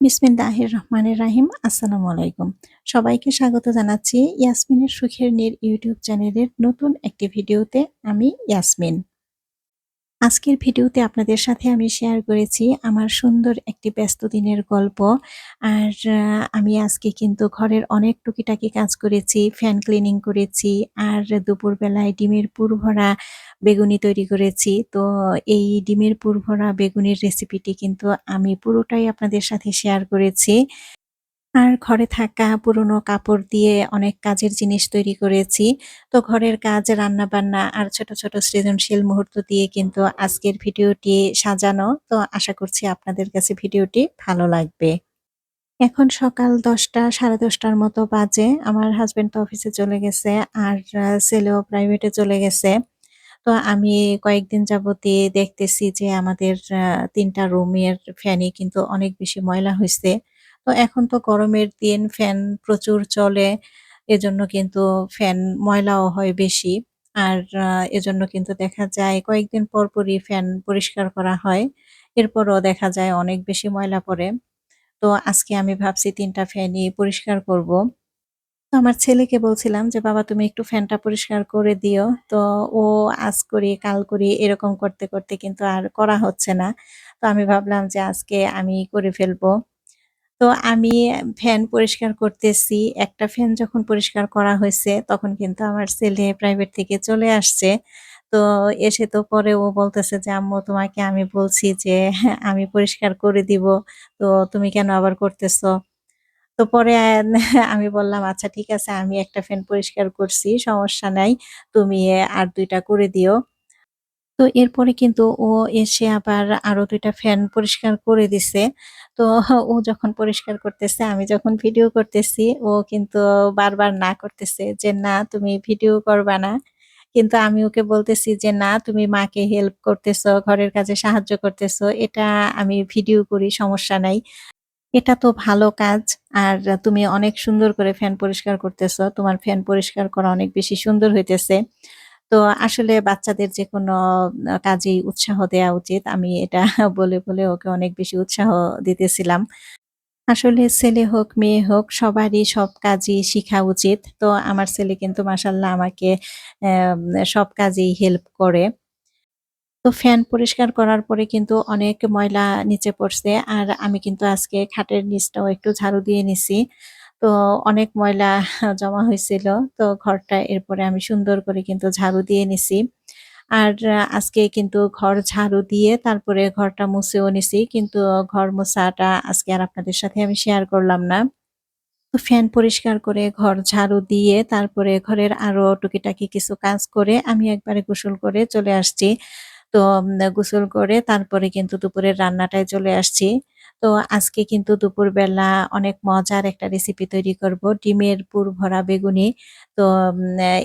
বিসমিল্লাহির রহমানির রাহিম। আসসালামু আলাইকুম। সবাইকে স্বাগত জানাচ্ছি ইয়াসমিনের সুখের নীড় ইউটিউব চ্যানেলের নতুন একটি ভিডিওতে। আমি ইয়াসমিন। আজকের ভিডিওতে আপনাদের সাথে আমি শেয়ার করেছি আমার সুন্দর একটি ব্যস্ত দিনের গল্প। আর আমি আজকে কিন্তু ঘরের অনেক টুকিটাকি কাজ করেছি, ফ্যান ক্লিনিং করেছি, আর দুপুরবেলায় ডিমের পুরভরা বেগুনি তৈরি করেছি। তো এই ডিমের পুরভরা বেগুনির রেসিপিটি কিন্তু আমি পুরোটাই আপনাদের সাথে শেয়ার করেছি। আর ঘরে থাকা পুরনো কাপড় দিয়ে অনেক কাজের জিনিস তৈরি করেছি। তো ঘরের কাজ, রান্নাবান্না আর ছোট, ছোট সৃজনশীল মুহূর্ত দিয়ে কিন্তু আজকের ভিডিওটি সাজানো। তো আশা করছি আপনাদের কাছে ভিডিওটি ভালো লাগবে। এখন সকাল ১০টা ১০:৩০ র মতো বাজে। আমার হাসব্যান্ড তো অফিসে চলে গেছে আর ছেলেও প্রাইভেটে চলে গেছে। তো আমি কয়েকদিন যাবতই দেখতেছি যে আমাদের ৩ টা রুমের ফ্যানই কিন্তু অনেক বেশি ময়লা হইছে। তো এখন তো গরমের দিন ফ্যান প্রচুর চলে। এজন্য কিন্তু ফ্যান ময়লাও হয় বেশি। আর এজন্য কিন্তু দেখা যায় কয়েকদিন পরপরই ফ্যান পরিষ্কার করা হয়। এরপরও দেখা যায় অনেক বেশি ময়লা পড়ে। তো আজকে আমি ভাবছি ৩ টা ফ্যানই পরিষ্কার করব। তো আমার ছেলেকে বলছিলাম যে, "বাবা তুমি একটু ফ্যানটা পরিষ্কার করে দিও।" তো ও আজ করি, কাল করি এরকম করতে, করতে কিন্তু আর করা হচ্ছে না। তো আমি ভাবলাম যে আজকে আমি করে ফেলবো। তো আমি ফ্যান পরিষ্কার করতেছি। একটা ফ্যান যখন পরিষ্কার করা হইছে তখন কিন্তু আমার ছেলে প্রাইভেট থেকে চলে আসছে। তো এসে তো পরে ও বলতেছে যে, "আম্মু তোমাকে আমি বলছি যে আমি পরিষ্কার করে দিব। তো তুমি কেন আবার করতেছ?" তো পরে আমি বললাম, "আচ্ছা ঠিক আছে আমি একটা ফ্যান পরিষ্কার করছি, সমস্যা নাই। তুমি আর ২ টা করে দিও।" তো এরপরে কিন্তু ও এসে আবার আরো ২ টা ফ্যান পরিষ্কার করে দিছে। তো ও যখন পরিষ্কার করতেছে, আমি যখন ভিডিও করতেছি, ও কিন্তু বারবার না করতেছে যে, "না তুমি ভিডিও করবা না।" কিন্তু আমি ওকে বলতেছি যে, "না তুমি মাকে হেল্প করতেছো, ঘরের কাজে সাহায্য করতেছো। এটা আমি ভিডিও করি সমস্যা নাই।" এটা তো ভালো কাজ। আর তুমি অনেক সুন্দর করে ফ্যান পরিষ্কার করতেছ। তোমার ফ্যান পরিষ্কার করা অনেক বেশি সুন্দর হইতেছে। তো আসলে বাচ্চাদের যেকোনো কাজেই উৎসাহ দেয়া উচিত। আমি এটা বলে, বলে ওকে অনেক বেশি উৎসাহ দিতেছিলাম। আসলে ছেলে হোক, মেয়ে হোক সবারই সব কাজই শিখা উচিত। তো আমার ছেলে কিন্তু মাশাআল্লাহ আমাকে সব কাজেই হেল্প করে। তো ফ্যান পরিষ্কার করার পরে কিন্তু অনেক ময়লা নিচে পড়ছে। আর আমি কিন্তু আজকে খাটের নিচটাও একটু ঝাড়ু দিয়ে নিছি। তো অনেক ময়লা জমা হইছিল। তো ঘরটা এরপরে আমি সুন্দর করে কিন্তু ঝাড়ু দিয়ে নিছি। আর আজকে কিন্তু ঘর ঝাড়ু দিয়ে তারপরে ঘরটা মুছেও নিছি। কিন্তু ঘর মোছাটা আজকে আর আপনাদের সাথে আমি শেয়ার করলাম না। তো ফ্যান পরিষ্কার করে ঘর ঝাড়ু দিয়ে তারপরে ঘরের আরো টুকিটাকি কিছু কাজ করে আমি একবারে গোসল করে চলে আসছি। তো গোসল করে তারপরে কিন্তু দুপুরের রান্নাটায় চলে আসছি। তো আজকে কিন্তু দুপুরবেলা অনেক মজার একটা রেসিপি তৈরি করব। ডিমের পুর ভরা বেগুনি। তো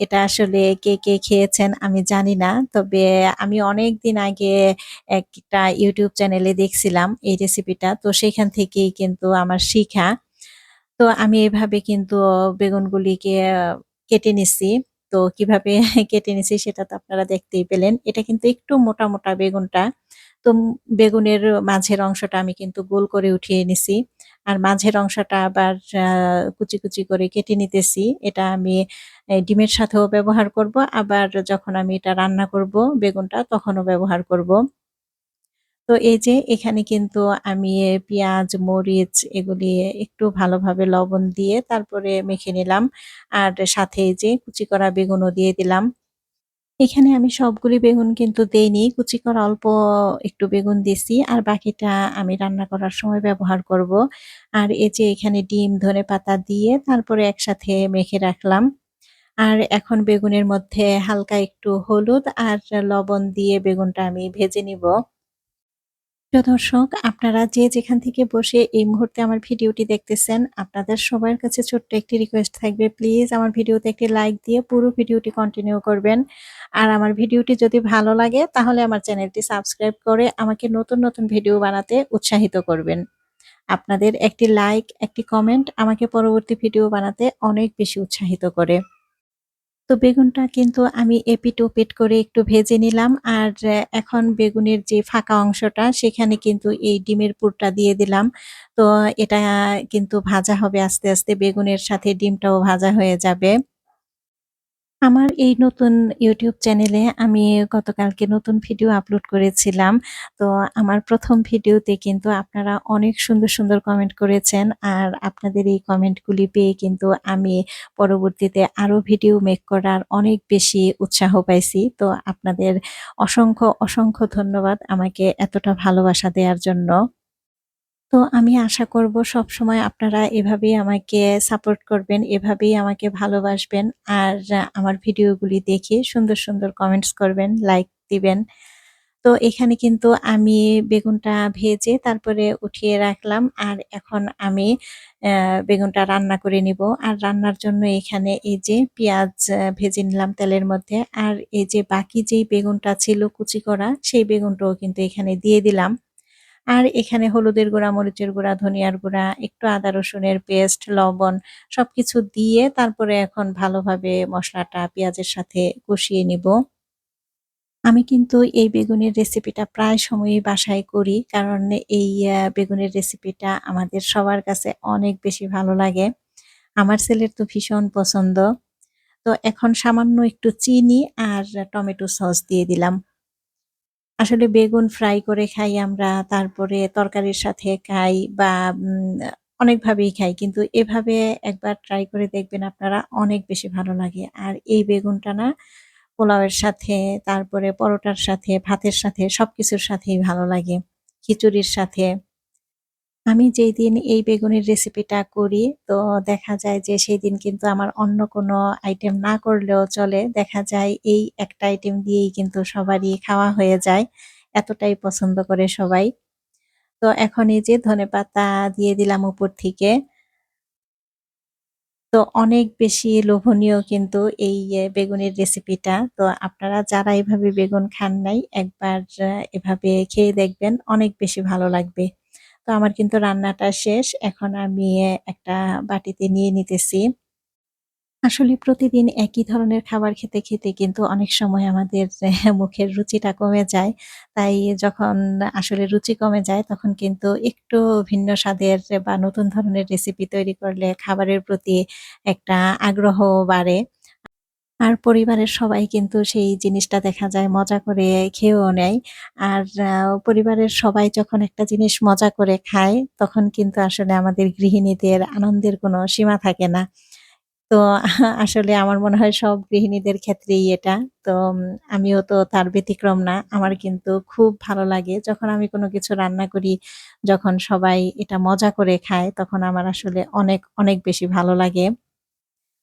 এটা আসলে কে, কে খেয়েছেন আমি জানি না। তবে আমি অনেকদিন আগে একটা YouTube চ্যানেলে দেখছিলাম এই রেসিপিটা। তো সেখান থেকেই কিন্তু আমার শিখা। তো আমি এভাবে কিন্তু বেগুনগুলিকে কেটে নিছি। তো কিভাবে কেটে নিছি সেটা তো আপনারা দেখতেই পেলেন। এটা কিন্তু একটু মোটা, মোটা বেগুনটা। তো বেগুনের মাঝের অংশটা আমি কিন্তু গোল করে উঠিয়ে নিছি। আর মাঝের অংশটা আবার আ কুচি, কুচি করে কেটে নিতেছি। এটা আমি ডিমের সাথেও ব্যবহার করব। আবার যখন আমি এটা রান্না করব বেগুনটা তখনও ব্যবহার করব। তো এই যে এখানে কিন্তু আমি পেঁয়াজ, মরিচ এগুলি একটু ভালোভাবে লবণ দিয়ে তারপরে মেখে নিলাম। আর সাথে এই যে কুচি করা বেগুনও দিয়ে দিলাম। এখানে আমি সবগুলি বেগুন কিন্তু দেইনি। কুচি করা অল্প একটু বেগুন দিছি। আর বাকিটা আমি রান্না করার সময় ব্যবহার করব। আর এই যে এখানে ডিম, ধনেপাতা দিয়ে তারপরে একসাথে মেখে রাখলাম। আর এখন বেগুনের মধ্যে হালকা একটু হলুদ আর লবণ দিয়ে বেগুনটা আমি ভেজে নিব। প্রিয় দর্শক, আপনারা যে যেখান থেকে বসে এই মুহূর্তে আমার ভিডিওটি দেখতেছেন, আপনাদের সবার কাছে ছোট্ট একটি রিকোয়েস্ট থাকবে। প্লিজ আমার ভিডিওতে একটি লাইক দিয়ে পুরো ভিডিওটি কন্টিনিউ করবেন। আর আমার ভিডিওটি যদি ভালো লাগে তাহলে আমার চ্যানেলটি সাবস্ক্রাইব করে আমাকে নতুন, নতুন ভিডিও বানাতে উৎসাহিত করবেন। আপনাদের একটি লাইক, একটি কমেন্ট আমাকে পরবর্তী ভিডিও বানাতে অনেক বেশি উৎসাহিত করে। তো বেগুনটা কিন্তু আমি এপিঠ-ওপিঠ করে একটু ভেজে নিলাম। আর এখন বেগুনের যে ফাঁকা অংশটা সেখানে কিন্তু এই ডিমের পুরটা দিয়ে দিলাম। তো এটা কিন্তু ভাজা হবে আস্তে, আস্তে বেগুনের সাথে ডিমটাও ভাজা হয়ে যাবে। আমার এই নতুন YouTube চ্যানেলে আমি গতকালকে নতুন ভিডিও আপলোড করেছিলাম। তো আমার ১ম ভিডিওতে কিন্তু আপনারা অনেক সুন্দর, সুন্দর কমেন্ট করেছেন। আর আপনাদের এই কমেন্টগুলি পেয়ে কিন্তু আমি পরবর্তীতে আরো ভিডিও মেক করার অনেক বেশি উৎসাহ পাইছি। তো আপনাদের অসংখ্য, অসংখ্য ধন্যবাদ আমাকে এতটা ভালোবাসা দেয়ার জন্য। তো আমি আশা করব সবসময় আপনারা এভাবেই আমাকে সাপোর্ট করবেন, এভাবেই আমাকে ভালোবাসবেন। আর আমার ভিডিওগুলি দেখে সুন্দর, সুন্দর কমেন্টস করবেন, লাইক দিবেন। তো এখানে কিন্তু আমি বেগুনটা ভেজে তারপরে উঠিয়ে রাখলাম। আর এখন আমি বেগুনটা রান্না করে নিব। আর রান্নার জন্য এখানে এই যে পেঁয়াজ ভেজে নিলাম তেলের মধ্যে। আর এই যে বাকি যেই বেগুনটা ছিল কুচি করা, সেই বেগুনটাও কিন্তু এখানে দিয়ে দিলাম। আর এখানে হলুদের গুঁড়া, মরিচের গুঁড়া, ধনিয়ার গুঁড়া, একটু আদা রসুনের পেস্ট, লবণ সবকিছু দিয়ে তারপরে এখন ভালোভাবে মসলাটা পেঁয়াজের সাথে কষিয়ে নিব। আমি কিন্তু এই বেগুনের রেসিপিটা প্রায় সময়ই বাসায় করি। কারণ এই বেগুনের রেসিপিটা আমাদের সবার কাছে অনেক বেশি ভালো লাগে। আমার ছেলের তো ভীষণ পছন্দ। তো এখন সামান্য একটু চিনি আর টমেটো সস দিয়ে দিলাম। আসলে বেগুন ফ্রাই করে খাই আমরা, তারপরে তরকারির সাথে খাই বা অনেকভাবেই খাই। কিন্তু এভাবে একবার ট্রাই করে দেখবেন আপনারা অনেক বেশি ভালো লাগে। আর এই বেগুনটা না পোলাওয়ের সাথে, তারপরে পরোটার সাথে, ভাতের সাথে সবকিছুর সাথেই ভালো লাগে। খিচুড়ির সাথে। আমি যেইদিন এই বেগুনের রেসিপিটা করি, তো দেখা যায় যে সেদিন কিন্তু আমার অন্য কোনো আইটেম না করলেও চলে। দেখা যায় এই একটা আইটেম দিয়েই কিন্তু সবারই খাওয়া হয়ে যায়। এতটাই পছন্দ করে সবাই। তো এখন এই যে ধনেপাতা দিয়ে দিলাম উপর থেকে। তো অনেক বেশি লোভনীয় কিন্তু এই বেগুনের রেসিপিটা। তো আপনারা যারা এভাবে বেগুন খান নাই, একবার এভাবে খেয়ে দেখবেন, অনেক বেশি ভালো লাগবে। তো আমার কিন্তু রান্নাটা শেষ। এখন আমি একটা বাটিতে নিয়ে নিতেছি। আসলে প্রতিদিন একই ধরনের খাবার খেতে, খেতে কিন্তু অনেক সময় আমাদের মুখের রুচিটা কমে যায়। তাই যখন আসলে রুচি কমে যায় তখন কিন্তু একটু ভিন্ন স্বাদের বা নতুন ধরনের রেসিপি তৈরি করলে খাবারের প্রতি একটা আগ্রহ বাড়ে। আর পরিবারের সবাই কিন্তু সেই জিনিসটা দেখা যায় মজা করে খেয়েও নেয়। আর পরিবারের সবাই যখন একটা জিনিস মজা করে খায়, তখন কিন্তু আসলে আমাদের গৃহিণীদের আনন্দের কোনো সীমা থাকে না। তো আসলে আমার মনে হয় সব গৃহিণীদের ক্ষেত্রেই এটা। তো আমিও তো তার ব্যতিক্রম না। আমার কিন্তু খুব ভালো লাগে যখন আমি কোনো কিছু রান্না করি, যখন সবাই এটা মজা করে খায়, তখন আমার আসলে অনেক, অনেক বেশি ভালো লাগে।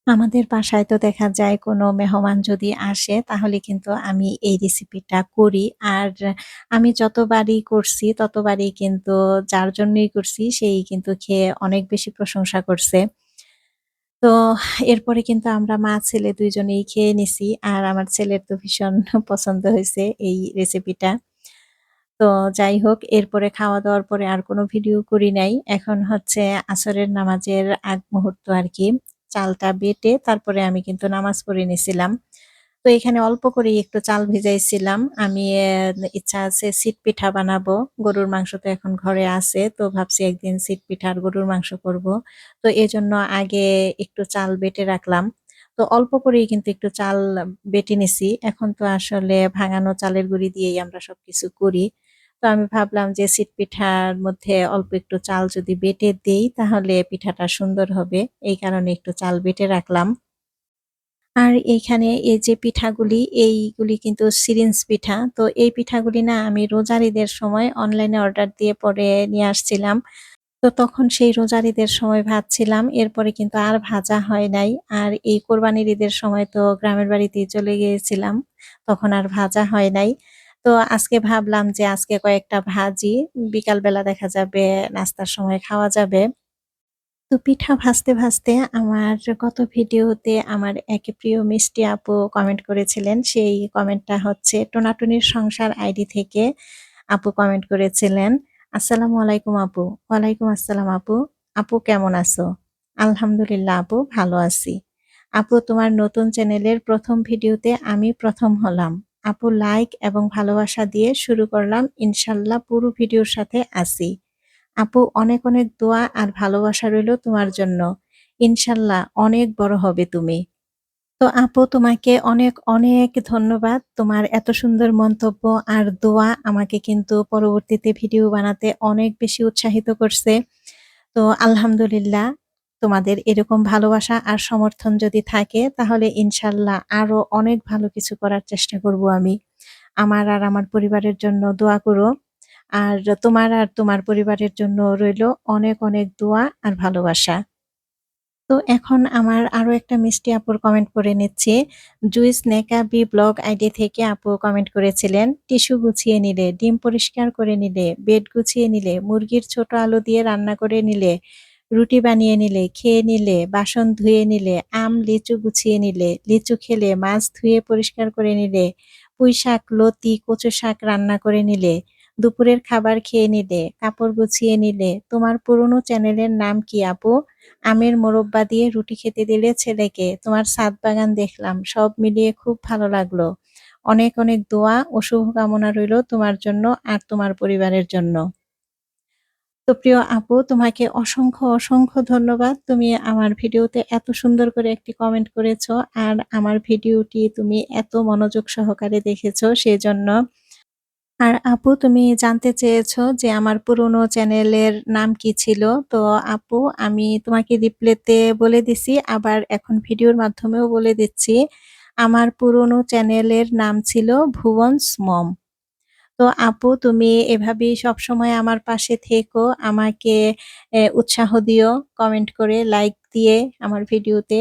আমাদের বাসায় তো দেখা যায় কোনো মেহমান যদি আসে তাহলে কিন্তু আমি এই রেসিপিটা করি। আর আমি যতবারই করছি ততবারই কিন্তু যার জন্যই করছি সেই কিন্তু খেয়ে অনেক বেশি প্রশংসা করছে। তো এরপরে কিন্তু আমরা মা-ছেলে ২ জনেই খেয়ে নিছি। আর আমার ছেলের তো ভীষণ পছন্দ হইছে এই রেসিপিটা। তো যাই হোক এরপরে খাওয়া-দাওয়ার পরে আর কোনো ভিডিও করি নাই। এখন হচ্ছে আসরের নামাজের আগ মুহূর্ত আরকি। চালটা বেটে তারপরে আমি কিন্তু নামাজ পড়ে নিছিলাম। তো এখানে অল্প করেই একটু চাল ভিজাইছিলাম। আমি ইচ্ছা আছে সিট পিঠা বানাবো। গরুর মাংস তো এখন ঘরে আছে। তো ভাবছি একদিন সিট পিঠা আর গরুর মাংস করব। তো এজন্য আগে একটু চাল বেটে রাখলাম। তো অল্প করেই কিন্তু একটু চাল বেটে নিছি। এখন তো আসলে ভাঙানো চালের গুঁড়ি দিয়েই আমরা সবকিছু করি। তো আমি ভাবলাম যে সিট পিঠার মধ্যে অল্প একটু চাল যদি বেটে দেই তাহলে পিঠাটা সুন্দর হবে। এই কারণে একটু চাল বেটে রাখলাম। আর এইখানে এই যে পিঠাগুলি, এইগুলি কিন্তু সিরিঞ্জ পিঠা। তো এই পিঠাগুলি না আমি রোজার ঈদের সময় অনলাইনে অর্ডার দিয়ে পরে নিয়ে আসছিলাম। তো তখন সেই রোজার ঈদের সময় ভাজছিলাম। এরপরে কিন্তু আর ভাজা হয় নাই। আর এই কোরবানির ঈদের সময় তো গ্রামের বাড়িতেই চলে গিয়েছিলাম। তখন আর ভাজা হয় নাই। তো আজকে ভাবলাম যে আজকে কয়েকটা ভাজি, বিকালবেলা দেখা যাবে নাস্তার সময় খাওয়া যাবে। তো পিঠা ভাজতে, ভাজতে আমার গত ভিডিওতে আমার এক প্রিয় মিষ্টি আপু কমেন্ট করেছিলেন। সেই কমেন্টটা হচ্ছে টোনাটুনির সংসার আইডি থেকে আপু কমেন্ট করেছিলেন। "আসসালামু আলাইকুম আপু।" "ওয়ালাইকুম আসসালাম আপু। আপু কেমন আছো?" "আলহামদুলিল্লাহ আপু ভালো আছি।" আপু, তোমার নতুন চ্যানেলের ১ম ভিডিওতে আমি ১ম হলাম। আপু, লাইক এবং ভালোবাসা দিয়ে শুরু করলাম। ইনশাল্লাহ পুরো ভিডিওর সাথে আছি। আপু, অনেক অনেক দোয়া আর ভালোবাসা রইলো তোমার জন্য। ইনশাল্লাহ অনেক বড় হবে তুমি। তো আপু, তোমাকে অনেক অনেক ধন্যবাদ। তোমার এত সুন্দর মন্তব্য আর দোয়া আমাকে কিন্তু পরবর্তীতে ভিডিও বানাতে অনেক বেশি উৎসাহিত করছে। তো আলহামদুলিল্লাহ, তোমাদের এরকম ভালোবাসা আর সমর্থন যদি থাকে তাহলে ইনশাল্লাহ আরো অনেক ভালো কিছু করার চেষ্টা করব আমি। আমার আর আমার পরিবারের জন্য দোয়া করো। আর তোমার আর তোমার পরিবারের জন্য রইলো অনেক অনেক দোয়া আর ভালোবাসা। তো এখন আমার আরো একটা মিষ্টি আপুর কমেন্ট পড়ে নিচ্ছি। জুইস নেকা বি ব্লগ আইডি থেকে আপু কমেন্ট করেছিলেন, টিস্যু গুছিয়ে নিলে, ডিম পরিষ্কার করে নিলে, বেড গুছিয়ে নিলে, মুরগির ছোট আলু দিয়ে রান্না করে নিলে, রুটি বানিয়ে নিলে, খেয়ে নিলে, বাসন ধুয়ে নিলে, আম লিচু গুছিয়ে নিলে, লিচু খেলে, মাছ ধুয়ে পরিষ্কার করে নিলে, পুঁই শাক, লতি, কচু শাক রান্না করে নিলে, দুপুরের খাবার খেয়ে নিলে, কাপড় গুছিয়ে নিলে। তোমার পুরনো চ্যানেলের নাম কি আপু? আমের মোরব্বা দিয়ে রুটি খেতে দিলে ছেলেকে। তোমার ছাদ বাগান দেখলাম। সব মিলিয়ে খুব ভালো লাগলো। অনেক অনেক দোয়া ও শুভকামনা রইলো তোমার জন্য আর তোমার পরিবারের জন্য। তো প্রিয় আপু, তোমাকে অসংখ্য অসংখ্য ধন্যবাদ। তুমি আমার ভিডিওতে এত সুন্দর করে একটি কমেন্ট করেছো আর আমার ভিডিওটি তুমি এত মনোযোগ সহকারে দেখেছো সেজন্য। আর আপু, তুমি জানতে চেয়েছো যে আমার পুরনো চ্যানেলের নাম কি ছিল। তো আপু, আমি তোমাকে রিপ্লাইতে বলে দিছি, আবার এখন ভিডিওর মাধ্যমেও বলে দিচ্ছি। আমার পুরনো চ্যানেলের নাম ছিল ভুবনস মম। তো আপু, তুমি এভাবেই সবসময় আমার পাশে থেকো। আমাকে উৎসাহ দিও কমেন্ট করে, লাইক দিয়ে আমার ভিডিওতে।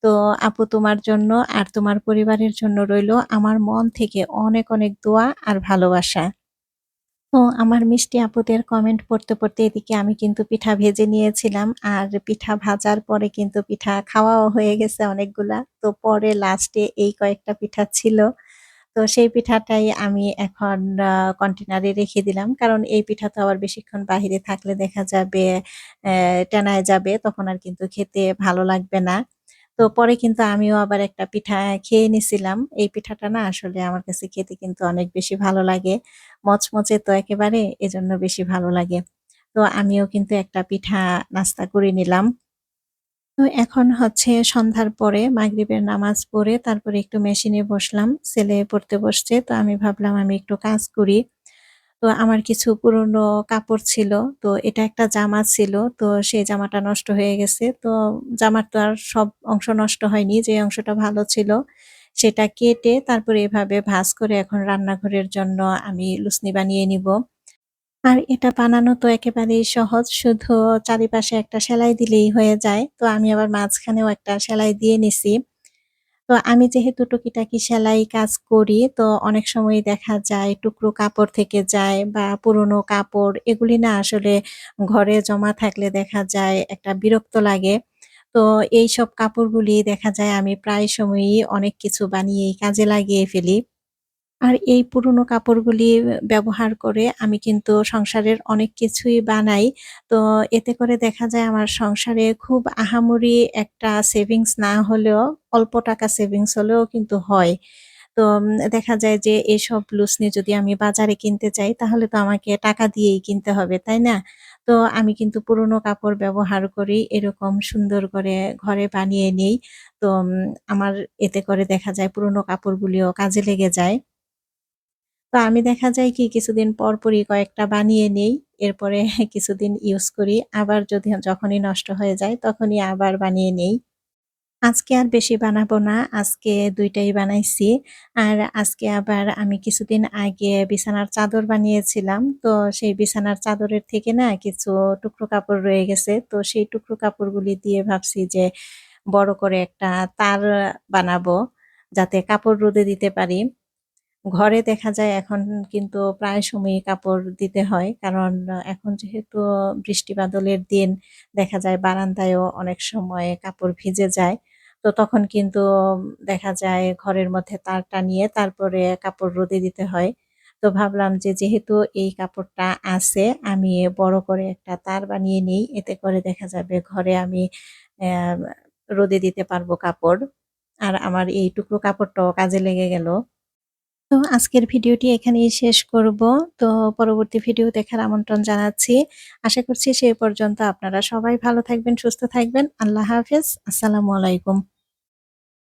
তো আপু, তোমার জন্য আর তোমার পরিবারের জন্য রইলো আমার মন থেকে অনেক অনেক দোয়া আর ভালোবাসা। তো আমার মিষ্টি আপুদের কমেন্ট পড়তে, পড়তে এদিকে আমি কিন্তু পিঠা ভেজে নিয়েছিলাম। আর পিঠা ভাজার পরে কিন্তু পিঠা খাওয়াও হয়ে গেছে অনেকগুলা। তো পরে লাস্টে এই কয়েকটা পিঠা ছিল। তো সেই পিঠাটাই আমি এখন কন্টেনারে রেখে দিলাম। কারণ এই পিঠা তো আবার বেশিক্ষণ বাহিরে থাকলে দেখা যাবে টেনায় যাবে। তখন আর কিন্তু খেতে ভালো লাগবে না। তো পরে কিন্তু আমিও আবার একটা পিঠা খেয়ে নিছিলাম। এই পিঠাটা না আসলে আমার কাছে খেতে কিন্তু অনেক বেশি ভালো লাগে। মচমচে তো একেবারে, এজন্য বেশি ভালো লাগে। তো আমিও কিন্তু একটা পিঠা নাস্তা করে নিলাম। তো এখন হচ্ছে সন্ধ্যার পরে মাগরিবের নামাজ পড়ে তারপরে একটু মেশিনে বসলাম। ছেলে পড়তে বসছে। তো আমি ভাবলাম আমি একটু কাজ করি। তো আমার কিছু পুরনো কাপড় ছিল। তো এটা একটা জামা ছিল। তো সেই জামাটা নষ্ট হয়ে গেছে। তো জামার তো আর সব অংশ নষ্ট হয়নি। যে অংশটা ভালো ছিল সেটা কেটে তারপরে এভাবে ভাঁজ করে এখন রান্নাঘরের জন্য আমি লুসনি বানিয়ে নিবো। আর এটা বানানো তো একেবারেই সহজ। শুধু চারিপাশে একটা সেলাই দিলেই হয়ে যায়। তো আমি আবার মাঝখানেও একটা সেলাই দিয়ে নিছি। তো আমি যেহেতু টুকিটাকি সেলাই কাজ করি, তো অনেক সময়ই দেখা যায় টুকরো কাপড় থেকে যায় বা পুরনো কাপড় এগুলি না আসলে ঘরে জমা থাকলে দেখা যায় একটা বিরক্ত লাগে। তো এইসব কাপড়গুলি দেখা যায় আমি প্রায় সময়ই অনেক কিছু বানিয়েই কাজে লাগিয়ে ফেলি। আর এই পুরনো কাপড়গুলি ব্যবহার করে আমি কিন্তু সংসারের অনেক কিছুই বানাই। তো এতে করে দেখা যায় আমার সংসারে খুব আহামরি একটা সেভিংস না হলেও অল্প টাকা সেভিংস হলেও কিন্তু হয়। তো দেখা যায় যে এসব লুসনি যদি আমি বাজারে কিনতে চাই তাহলে তো আমাকে টাকা দিয়েই কিনতে হবে, তাই না? তো আমি কিন্তু পুরনো কাপড় ব্যবহার করি এরকম সুন্দর করে ঘরে বানিয়ে নেই। তো আমার এতে করে দেখা যায় পুরনো কাপড়গুলিও কাজে লেগে যায়। তো আমি দেখা যায় কি কিছুদিন পরপরই কয়েকটা বানিয়ে নেই। এরপরে কিছুদিন ইউজ করি। আবার যদি যখনই নষ্ট হয়ে যায় তখনই আবার বানিয়ে নেই। আজকে আর বেশি বানাবো না। আজকে ২ টাই বানাইছি। আর আজকে আবার আমি কিছুদিন আগে বিছানার চাদর বানিয়েছিলাম। তো সেই বিছানার চাদরের থেকে না কিছু টুকরো কাপড় রয়ে গেছে। তো সেই টুকরো কাপড়গুলি দিয়ে ভাবছি যে বড় করে একটা তার বানাবো। যাতে কাপড় রোদে দিতে পারি। ঘরে দেখা যায় এখন কিন্তু প্রায় সময়ই কাপড় দিতে হয়। কারণ এখন যেহেতু বৃষ্টি বাদলের দিন দেখা যায় বারান্দায়ও অনেক সময় কাপড় ভিজে যায়। তো তখন কিন্তু দেখা যায় ঘরের মধ্যে তার টানিয়ে তারপরে কাপড় রোদে দিতে হয়। তো ভাবলাম যে যেহেতু এই কাপড়টা আছে আমি বড় করে একটা তার বানিয়ে নিই। এতে করে দেখা যাবে ঘরে আমি অ্যা রোদে দিতে পারবো কাপড়। আর আমার এই টুকরো কাপড়টাও কাজে লেগে গেল। তো আজকের ভিডিওটি এখানেই শেষ করব। তো পরবর্তী ভিডিও দেখার আমন্ত্রণ জানাচ্ছি। আশা করছি সে পর্যন্ত আপনারা সবাই ভালো থাকবেন, সুস্থ থাকবেন। আল্লাহ হাফেজ। আসসালামু আলাইকুম।